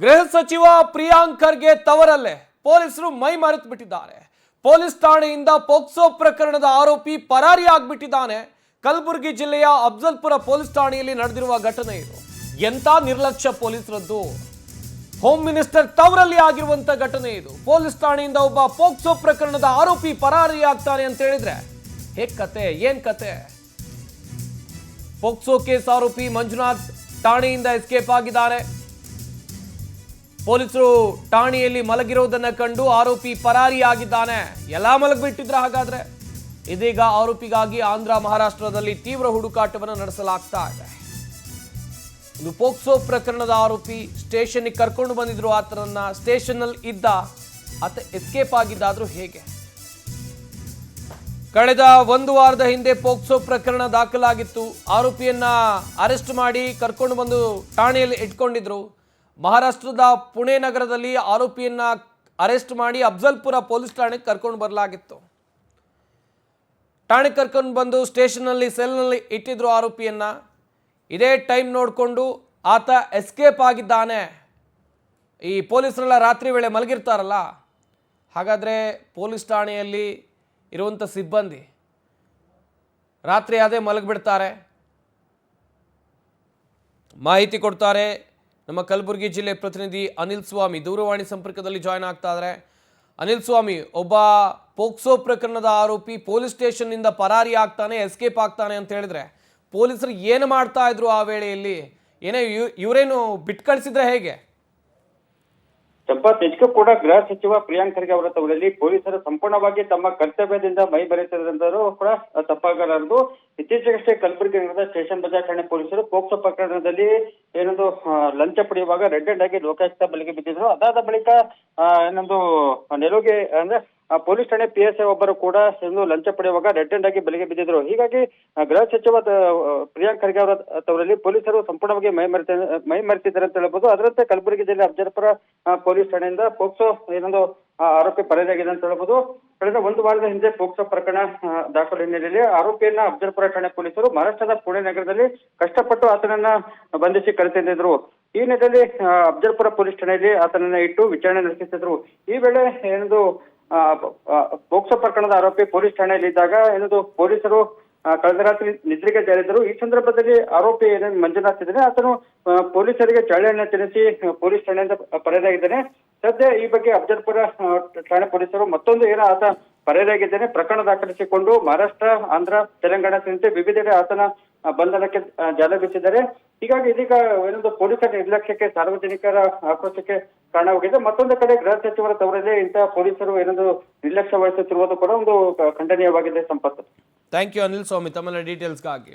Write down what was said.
ಗೃಹ ಸಚಿವ ಪ್ರಿಯಾಂಕ್ ಖರ್ಗೆ ತವರಲ್ಲೇ ಪೊಲೀಸರು ಮೈ ಮರೆತು ಬಿಟ್ಟಿದ್ದಾರೆ. ಪೊಲೀಸ್ ಠಾಣೆಯಿಂದ ಪೋಕ್ಸೋ ಪ್ರಕರಣದ ಆರೋಪಿ ಪರಾರಿಯಾಗ್ಬಿಟ್ಟಿದ್ದಾನೆ. ಕಲಬುರಗಿ ಜಿಲ್ಲೆಯ ಅಫ್ಜಲ್ಪುರ ಪೊಲೀಸ್ ಠಾಣೆಯಲ್ಲಿ ನಡೆದಿರುವ ಘಟನೆ ಇದು. ಎಂತ ನಿರ್ಲಕ್ಷ್ಯ ಪೊಲೀಸರದ್ದು. ಹೋಮ್ ಮಿನಿಸ್ಟರ್ ತವರಲ್ಲಿ ಆಗಿರುವಂತ ಘಟನೆ ಇದು. ಪೊಲೀಸ್ ಠಾಣೆಯಿಂದ ಒಬ್ಬ ಪೋಕ್ಸೋ ಪ್ರಕರಣದ ಆರೋಪಿ ಪರಾರಿಯಾಗ್ತಾನೆ ಅಂತ ಹೇಳಿದ್ರೆ ಹೇಗ್ ಕತೆ, ಏನ್ ಕತೆ? ಪೋಕ್ಸೋ ಕೇಸ್ ಆರೋಪಿ ಮಂಜುನಾಥ್ ಠಾಣೆಯಿಂದ ಎಸ್ಕೇಪ್ ಆಗಿದ್ದಾರೆ. ಪೊಲೀಸರು ಠಾಣೆಯಲ್ಲಿ ಮಲಗಿರೋದನ್ನ ಕಂಡು ಆರೋಪಿ ಪರಾರಿಯಾಗಿದ್ದಾನೆ. ಎಲ್ಲ ಮಲಗಿಬಿಟ್ಟಿದ್ರ ಹಾಗಾದ್ರೆ? ಇದೀಗ ಆರೋಪಿಗಾಗಿ ಆಂಧ್ರ ಮಹಾರಾಷ್ಟ್ರದಲ್ಲಿ ತೀವ್ರ ಹುಡುಕಾಟವನ್ನು ನಡೆಸಲಾಗ್ತಾ ಇದೆ. ಇದು ಪೋಕ್ಸೋ ಪ್ರಕರಣದ ಆರೋಪಿ ಸ್ಟೇಷನ್ಗೆ ಕರ್ಕೊಂಡು ಬಂದಿದ್ರು. ಆತನನ್ನ ಸ್ಟೇಷನ್ ನಲ್ಲಿ ಇದ್ದ ಆತ ಎಸ್ಕೇಪ್ ಆಗಿದ್ದಾದ್ರೂ ಹೇಗೆ? ಕಳೆದ ಒಂದು ವಾರದ ಹಿಂದೆ ಪೋಕ್ಸೋ ಪ್ರಕರಣ ದಾಖಲಾಗಿತ್ತು. ಆರೋಪಿಯನ್ನ ಅರೆಸ್ಟ್ ಮಾಡಿ ಕರ್ಕೊಂಡು ಬಂದು ಠಾಣೆಯಲ್ಲಿ ಇಟ್ಕೊಂಡಿದ್ರು. ಮಹಾರಾಷ್ಟ್ರದ ಪುಣೆ ನಗರದಲ್ಲಿ ಆರೋಪಿಯನ್ನ ಅರೆಸ್ಟ್ ಮಾಡಿ ಅಫ್ಜಲ್ಪುರ ಪೊಲೀಸ್ ಠಾಣೆಗೆ ಕರ್ಕೊಂಡು ಬರಲಾಗಿತ್ತು. ಠಾಣೆಗೆ ಕರ್ಕೊಂಡು ಬಂದು ಸ್ಟೇಷನ್ನಲ್ಲಿ ಸೆಲ್ನಲ್ಲಿ ಇಟ್ಟಿದ್ರು ಆರೋಪಿಯನ್ನ. ಇದೇ ಟೈಮ್ ನೋಡಿಕೊಂಡು ಆತ ಎಸ್ಕೇಪ್ ಆಗಿದ್ದಾನೆ. ಈ ಪೊಲೀಸರೆಲ್ಲ ರಾತ್ರಿ ವೇಳೆ ಮಲಗಿರ್ತಾರಲ್ಲ, ಹಾಗಾದರೆ ಪೊಲೀಸ್ ಠಾಣೆಯಲ್ಲಿ ಇರುವಂಥ ಸಿಬ್ಬಂದಿ ರಾತ್ರಿ ಅದೇ ಮಲಗಿಬಿಡ್ತಾರೆ. ಮಾಹಿತಿ ಕೊಡ್ತಾರೆ ನಮ್ಮ ಕಲಬುರಗಿ ಜಿಲ್ಲೆ ಪ್ರತಿನಿಧಿ ಅನಿಲ್ ಸ್ವಾಮಿ. ದೂರವಾಣಿ ಸಂಪರ್ಕದಲ್ಲಿ ಜಾಯ್ನ್ ಆಗ್ತಾ ಇದ್ದಾರೆ. ಅನಿಲ್ ಸ್ವಾಮಿ, ಒಬ್ಬ ಪೋಕ್ಸೋ ಪ್ರಕರಣದ ಆರೋಪಿ ಪೊಲೀಸ್ ಸ್ಟೇಷನ್ನಿಂದ ಪರಾರಿ ಆಗ್ತಾನೆ, ಎಸ್ಕೇಪ್ ಆಗ್ತಾನೆ ಅಂತ ಹೇಳಿದ್ರೆ ಪೊಲೀಸರು ಏನು ಮಾಡ್ತಾ ಇದ್ರು ಆ ವೇಳೆಯಲ್ಲಿ? ಏನೇ ಇವರೇನು ಬಿಟ್ಟು ಕಳಿಸಿದ್ರೆ ಹೇಗೆ? ಸಂಪತ್, ನಿಜಕ್ಕೂ ಕೂಡ ಗೃಹ ಸಚಿವ ಪ್ರಿಯಾಂಕ್ ಖರ್ಗೆ ಅವರ ತವರಲ್ಲಿ ಪೊಲೀಸರು ಸಂಪೂರ್ಣವಾಗಿ ತಮ್ಮ ಕರ್ತವ್ಯದಿಂದ ಮೈ ಮರೆತಿದ್ದರೂ ಕೂಡ ತಪ್ಪಾಗಲಾರದು. ಇತ್ತೀಚೆಗಷ್ಟೇ ಕಲಬುರಗಿ ನಗರದ ಸ್ಟೇಷನ್ ಬಜಾರ್ ಠಾಣೆ ಪೊಲೀಸರು ಪೋಕ್ಸೋ ಪ್ರಕರಣದಲ್ಲಿ ಏನೊಂದು ಲಂಚ ಪಡೆಯುವಾಗ ರೆಡ್ ಹ್ಯಾಂಡ್ ಆಗಿ ಲೋಕಾಯುಕ್ತ ಬಲೆಗೆ ಬಿದ್ದಿದ್ರು. ಅದಾದ ಬಳಿಕ ಏನೊಂದು ನೆಲುಗೆ ಅಂದ್ರೆ ಪೊಲೀಸ್ ಠಾಣೆ PSI ಒಬ್ಬರು ಕೂಡ ಲಂಚ ಪಡೆಯುವಾಗ ರೆಡ್ ಹ್ಯಾಂಡ್ ಆಗಿ ಬಲೆಗೆ ಬಿದ್ದಿದ್ರು. ಹೀಗಾಗಿ ಗೃಹ ಸಚಿವ ಪ್ರಿಯಾಂಕ್ ಖರ್ಗೆ ಅವರ ತವರಲ್ಲಿ ಪೊಲೀಸರು ಸಂಪೂರ್ಣವಾಗಿ ಮೈ ಮರೆತಿದ್ದಾರೆ ಅಂತ ಹೇಳ್ಬೋದು. ಅದರಂತೆ ಕಲಬುರಗಿ ಜಿಲ್ಲೆ ಅಫ್ಜಲ್ಪುರ ಪೊಲೀಸ್ ಠಾಣೆಯಿಂದ ಪೋಕ್ಸೋ ಏನೊಂದು ಆರೋಪಿ ಪರಾರಿಯಾಗಿದೆ ಅಂತ ಹೇಳ್ಬೋದು. ಕಳೆದ ಒಂದು ವಾರದ ಹಿಂದೆ ಪೋಕ್ಸೋ ಪ್ರಕರಣ ದಾಖಲೆ ಹಿನ್ನೆಲೆಯಲ್ಲಿ ಆರೋಪಿಯನ್ನ ಅಫ್ಜಲ್ಪುರ ಠಾಣೆ ಪೊಲೀಸರು ಮಹಾರಾಷ್ಟ್ರದ ಪುಣೆ ನಗರದಲ್ಲಿ ಕಷ್ಟಪಟ್ಟು ಆತನನ್ನ ಬಂಧಿಸಿ ಕರೆತಂದಿದ್ರು. ಈ ನಿಟ್ಟಿನಲ್ಲಿ ಅಫ್ಜಲ್ಪುರ ಪೊಲೀಸ್ ಠಾಣೆಯಲ್ಲಿ ಆತನನ್ನ ಇಟ್ಟು ವಿಚಾರಣೆ ನಡೆಸುತ್ತಿದ್ರು. ಈ ವೇಳೆ ಏನೊಂದು ಪೋಕ್ಸೋ ಪ್ರಕರಣದ ಆರೋಪಿ ಪೊಲೀಸ್ ಠಾಣೆಯಲ್ಲಿ ಇದ್ದಾಗ ಏನದು ಪೊಲೀಸರು ಕಳೆದ ರಾತ್ರಿ ನಿದ್ರೆಗೆ ಜಾರಿದ್ರು. ಈ ಸಂದರ್ಭದಲ್ಲಿ ಆರೋಪಿ ಏನೇನು ಮಂಜುನಾಥ್ ಇದ್ದಾನೆ ಆತನು ಪೊಲೀಸರಿಗೆ ಚಳಿಯನ್ನ ತಿನ್ನಿಸಿ ಪೊಲೀಸ್ ಠಾಣೆಯಿಂದ ಪರಾರಿಯಾಗಿದ್ದಾನೆ. ಸದ್ಯ ಈ ಬಗ್ಗೆ ಅಫ್ಜಲ್ಪುರ ಠಾಣೆ ಪೊಲೀಸರು ಮತ್ತೊಂದು ಏನೋ ಆತ ಪರಾರಿಯಾಗಿದ್ದಾನೆ ಪ್ರಕರಣ ದಾಖಲಿಸಿಕೊಂಡು ಮಹಾರಾಷ್ಟ್ರ, ಆಂಧ್ರ, ತೆಲಂಗಾಣ ಸೇರಿದಂತೆ ವಿವಿಧೆಡೆ ಆತನ ಬಂಧನಕ್ಕೆ ಜಾಲ ಬೀಸಿದ್ದಾರೆ. ಹೀಗಾಗಿ ಇದೀಗ ಏನೊಂದು ಪೊಲೀಸರ ನಿರ್ಲಕ್ಷ್ಯಕ್ಕೆ ಸಾರ್ವಜನಿಕರ ಆಕ್ರೋಶಕ್ಕೆ ಕಾರಣವಾಗಿದೆ. ಮತ್ತೊಂದು ಕಡೆ ಗೃಹ ಸಚಿವರ ತವರಲ್ಲೇ ಇಂತಹ ಪೊಲೀಸರು ಏನೊಂದು ನಿರ್ಲಕ್ಷ್ಯ ವಹಿಸುತ್ತಿರುವುದು ಕೂಡ ಒಂದು ಖಂಡನೀಯವಾಗಿದೆ. ಸಂಪತ್ತು. ಥ್ಯಾಂಕ್ ಯು ಅನಿಲ್ ಸ್ವಾಮಿ, ತಮ್ಮ ಡೀಟೇಲ್ಸ್ಗಾಗಿ.